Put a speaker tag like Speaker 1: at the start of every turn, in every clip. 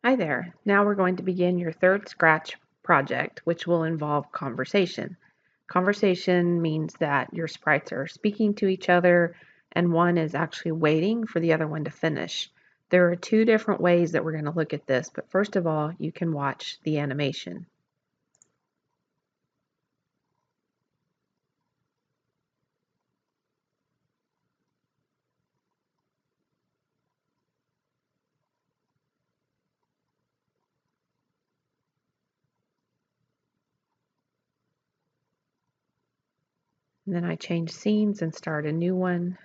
Speaker 1: Hi there. Now we're going to begin your third Scratch project, which will involve conversation. Conversation means that your sprites are speaking to each other and one is actually waiting for the other one to finish. There are two different ways that we're going to look at this, but first of all, you can watch the animation. And then I change scenes and start a new one.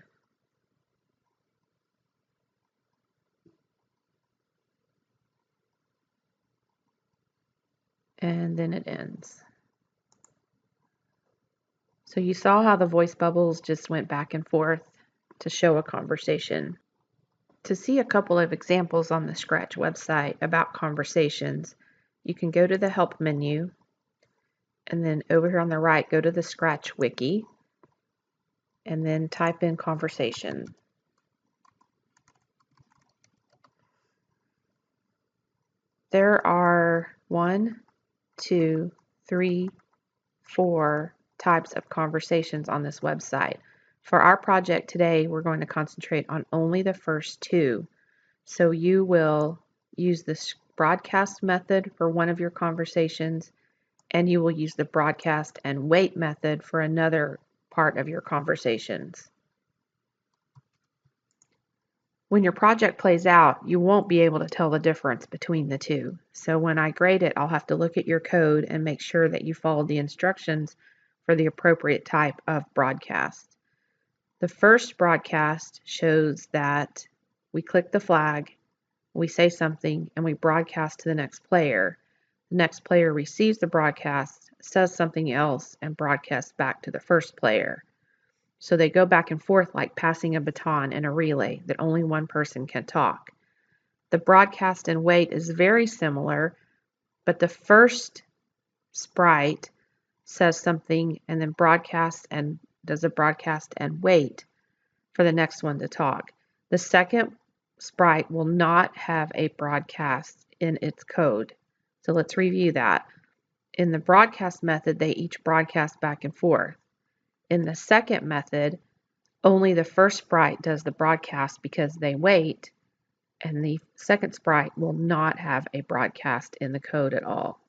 Speaker 1: And then it ends. So you saw how the voice bubbles just went back and forth to show a conversation. To see a couple of examples on the Scratch website about conversations, you can go to the Help menu, and then over here on the right, go to the Scratch Wiki, and then type in conversation. There are 1, 2, 3, 4 types of conversations on this website. For our project today, we're going to concentrate on only the first two. So you will use the broadcast method for one of your conversations, and you will use the broadcast and wait method for another part of your conversations. When your project plays out, you won't be able to tell the difference between the two. So when I grade it, I'll have to look at your code and make sure that you followed the instructions for the appropriate type of broadcast. The first broadcast shows that we click the flag, we say something, and we broadcast to the next player. The next player receives the broadcast, says something else, and broadcasts back to the first player. So they go back and forth like passing a baton in a relay that only one person can talk. The broadcast and wait is very similar, but the first sprite says something and then broadcasts and does a broadcast and wait for the next one to talk. The second sprite will not have a broadcast in its code. So let's review that. In the broadcast method, they each broadcast back and forth. In the second method, only the first sprite does the broadcast because they wait, and the second sprite will not have a broadcast in the code at all.